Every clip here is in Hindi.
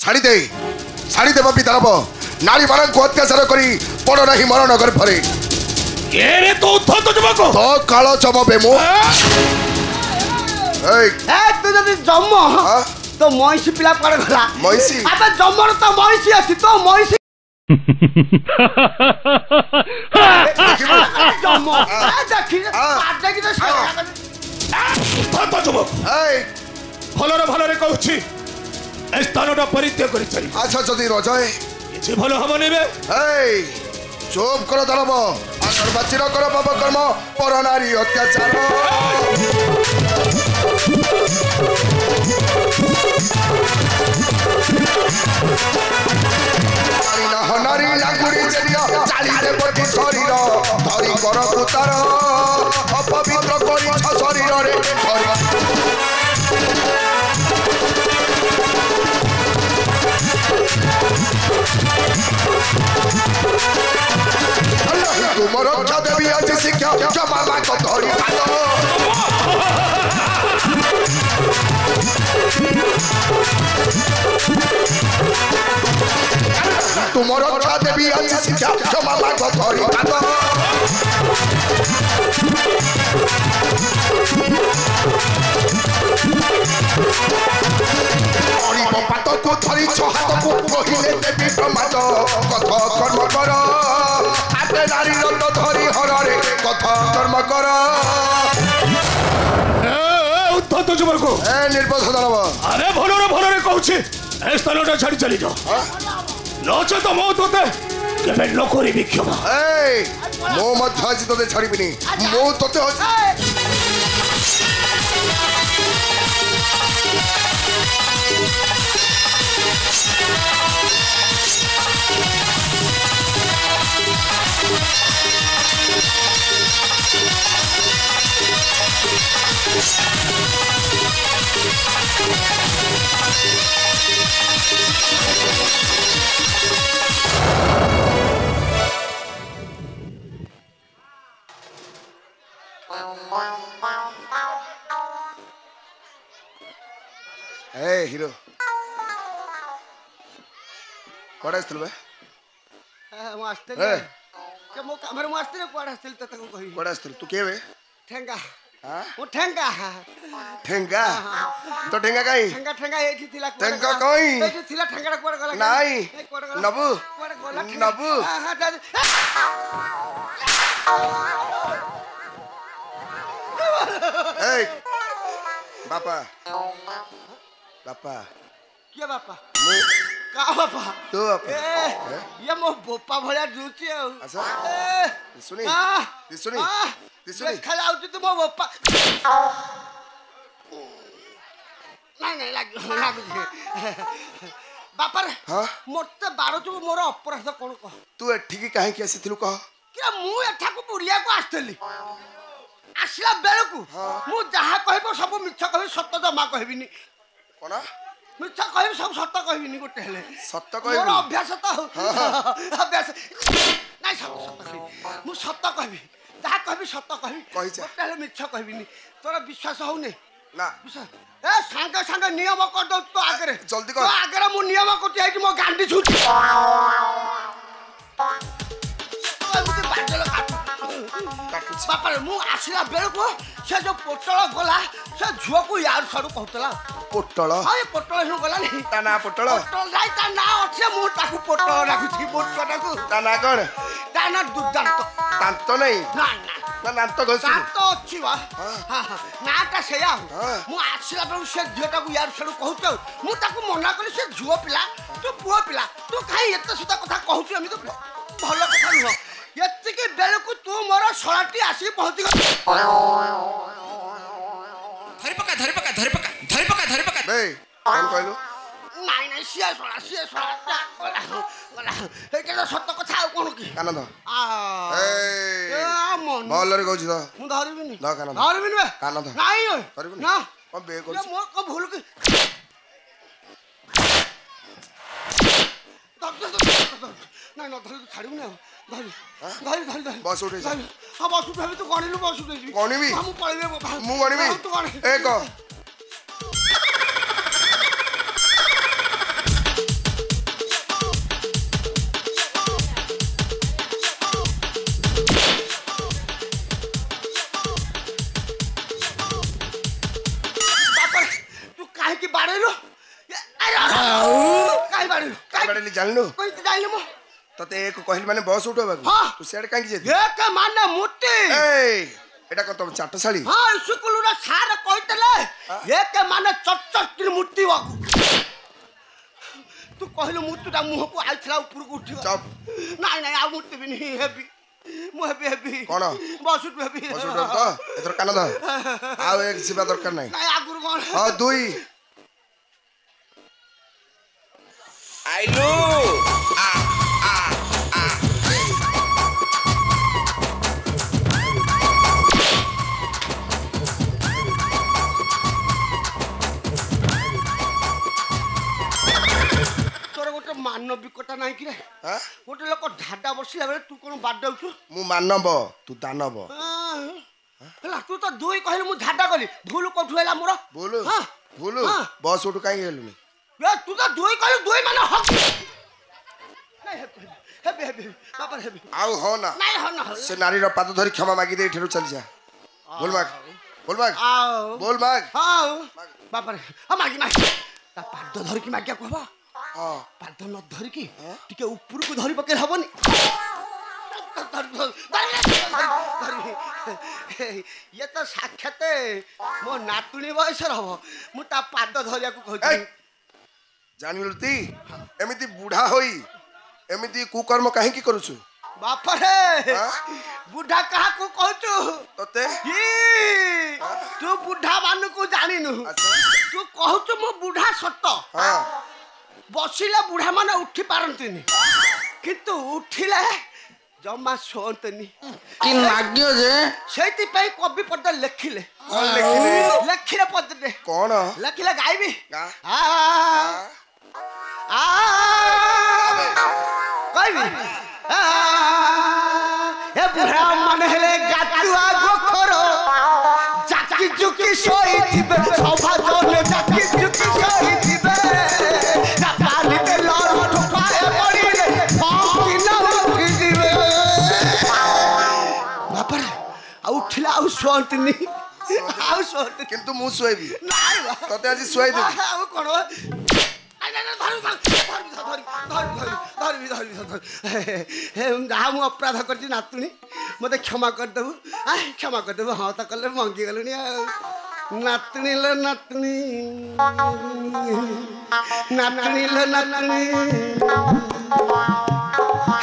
छाड़ी दे पितारब नारी मान को अत्याचार करी पड़ नहीं मरण गर्भरे तो काल चमबे मु तू जब जम तो महिषी पिला पड़े गला महिषी अबे जमर तो महिषी अछि तो महिषी जम देखि आजे कि तो जब भलरे कहूछि ए स्थानटा परित्याग करि चली अच्छा जदी रजय किछि भल हबनी बे चुप कर दानव आशीर्वाचिर कर पाप कर्म पर नारी अत्याचार नारी लांगुरी चलिया चाली देवती शरीर धरी कर पुतार अपवित्र करी शरीर रे तुम रक्षा देवी आज शिक्षा जमा को धरी तुम रक्षा देवी आज शिक्षा जमा को धरी पात को धरी हाथ को कहिले देवी समाज कथ कर्म कर आते नारी रत धरी हररे कथा कर्म कर उद्धत जुबर को ए निर्बोध दानव अरे भलरे कहूछि ए स्थानटा छाड़ी चली जाओ नचे तो मो तोते केबे लोकरी विक्षोभ ए मो मध्य आज तोते छाड़ीबिनी मो तोते हिरो कोड़ा आस्थिल बे मो आस्थिल के मो कामर मो आस्थिल कोड़ा आस्थिल त तको कहि कोड़ा आस्थिल तू के बे ठेंगा हां ओ ठेंगा तो ठेंगा काई ठेंगा एठी थिला ठेंगा काई एठी थिला ठेंगा कोड़ा गला नाही नबू कोड़ा गला नबू हां ए बापा क्या बापा मु का बापा तो बापा ये मो बोपा भलिया जुची अच्छा सुनी खा आउती तो मो बोपा नहीं लाग बापा रे मोते बारो तू मोर अपराध कोन कह तू एठी की काहे के आसीथिलु कह कि मु एठा को बुढ़िया को आस्तली आसला बेलकू मु जहा कहबो सब मिछ कहबी सत्य जमा कहबिनी कोना मिछ कहबी सब सत्य कहबिनी गोटे हेले सत्य कहबी मोर अभ्यास तो अभ्यास नहीं सत्य कहबी मु सत्य कहबी जहा कहबी सत्य कहबी गोटे हेले मिछ कहबिनी तोरा विश्वास होउने ना ए संग नियम कर दो तो आगे जल्दी कर तो आगे मु नियम करती है कि मो गांडी छूट बापा मु आसला बेल को से जो पोटल गला से झुआ को यार सरू कहतला पोटल हाय पोटल हि गला नहीं ता ना पोटल जाई ता ना अच्छे मु ताकू पोटल राखु छी पोटल को ता ना कोन ता ना दुदांत दांत नहीं ना दांत घसी दांत अछि वा हां ना ता सेया मु आसला बेल से झुआटा को यार सरू कहतो मु ताकू मना करी से झुआ पिला तू पुआ पिला तू खाई एते सुदा कथा कहछु हम तो भलो कथा नुह एतिके बेल को तू मोर सळाटी आसी पहुंची धरि पका बे कोन कहलु नहीं सिया सळा गला एटा सत्य कथा आ कोन की आनंद ए मन भलरे कहू छी त मु धरिबिनी ना कानंद धरिबिनी बे कानंद नाही ओय धरिबिनी ना ओ बे कहू छी मो को भूल की नहीं ना धरि छाड़िबनी धरि बस उठे हां बस उठे तू गणिलु बस उठे गणिबी हम पळले मु गणिबी तू गणि एक जानलु कोई जाइले मो तते एक कहली माने बस उठो बाबू हाँ। तू सेड काहे जे एक माने मुट्ठी ए एटा को तुम चाटशाली हां स्कूल रा सार कहतले एक माने चट की मुट्ठी वाकू तू कहलु मुट्ठीटा मुह को आइछला ऊपर को उठियो चप नहीं नहीं आ मुट्ठी भी नहीं हेबी मु हेबी कोन बस उठ हेबी बस उठो तो एतर कान द आ एक जीवा दरकार नहीं नहीं आगुर कोन हां दुई आइलो मानविकता नहीं कि हां गोटे लोक ढाडा बसिला बेले तू कोन बाडौछु मु मानव तू दानव हला तू तो दुई कहले मु ढाडा गली भूल कोठु हैला मोर बोल हां बोल बस उठो काहे गेलुनी ए तू तो दुई कहले दुई माने हक नहीं हेबे बापर हेबे आउ हो ना नहीं हो ना से नारी रो पाद धरी क्षमा मागी दे ठेरो चल जा बोल माग आओ बोल माग हां बापर हम मागी मागी ता पाद धर की मागिया कहबा हां पाद न धर की टिके ऊपर को धरी पके हबनी ये तो साक्षात मो नातुणी बयस हबो मु ता पाद धरिया को कहती जानिलती एमिति बुढ़ा होई एमिति कुकर्म काहे की करूछु बाप रे बुढ़ा कहा को कहचु तते तू बुढ़ा मान को जानिनु तू कहचु मो बुढ़ा सत हां बसिले बुढ़ा माने उठी पारंतिनी किंतु उठिले जमा सोंतनी कि नाग्यो जे सेति पई कवि पद लिखिले कौन लिखिले लिखिले पद दे कौन लिखिले गाइबी गा आ गाइबी ए बुढ़ा माने हेले गातुआ गोखरो जाकी जुकी सोई थिबे सभा जने जाकी जुकी सोई थिबे ना पानी ते लाल ठोकाए पड़िले फाकी ना उठी दिबे बापर आ उठिला आ सोंतनी आ सोंत किंतु मु सोइबी नाइ तते आज सोइ दे आ कोन अपराध कर नातुणी मत क्षमा करदेबू क्षमा करदेबू हाँ तो कले मंगी गलु नातुणी लो नातुणी नातुणी लो नातुणी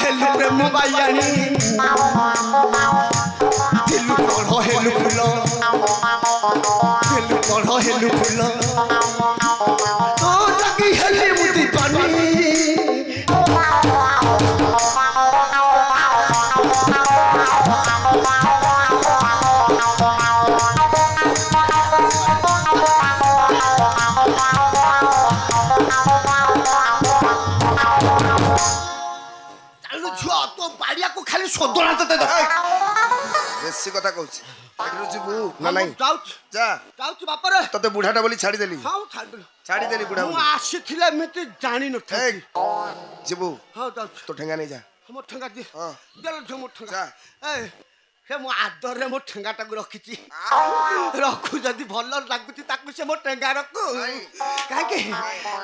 हेलु प्रेम बायाणी हेलु पढ़ हेलु फूल हेलु पढ़ हेलु फूल हेले मुदी पानी चालू झुआ तो बाड़िया को खाली सोदना तते बेसी कथा कहूछ एठरो जीबू ना नहीं जाउछ जा जाउछ बाप रे तते बुढ़ाटा बोली छाड़ी देली हां छाड़ी देली बुढ़ा मु आसीथिले मिते जानि न थे जीबू हां जाउछ तो ठेंगा नहीं जा हम ठंगा दे हां देल जो मो ठंगा जा ए हे मो आदर रे मो ठंगाटा को रखिची रखु जदी भल लागुची ताकु से मो ठंगा रखु काहे के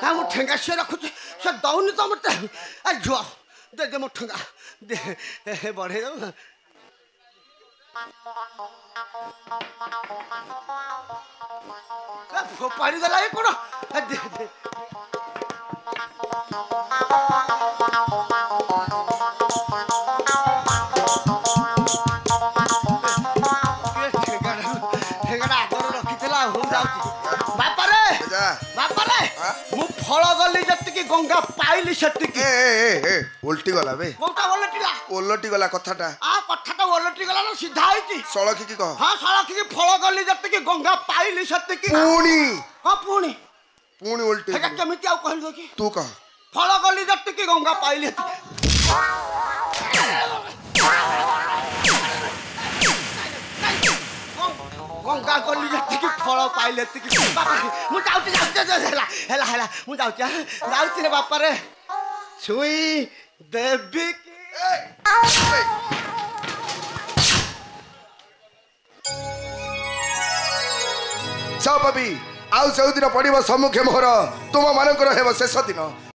हा मो ठंगा से रखु से दउनी तो मते आ जो दे मो ठंगा दे बढ़े दो पानी दला ये कोन दे दे मु फल गली जति गंगा पाइली सेति ए उल्टी गला बे कोटा ओलटी गला कथाटा आ कथाटा ओलटी गला न सीधा आइची सळखी की कह हां सळखी की फल गली जति गंगा पाइली सेति पूणी हां पूणी उल्टी हेका केमिति आ कहल दो की तू कह फल गली जति गंगा पाइली गंगा गली जति फल पाइले मु जाउची हेला हेला मु जाउची रे बापा रे छुई देवी सब भी आउ चौदिन पड़िब सम्मुखे मोहर तुम मानकर हेब शेष दिन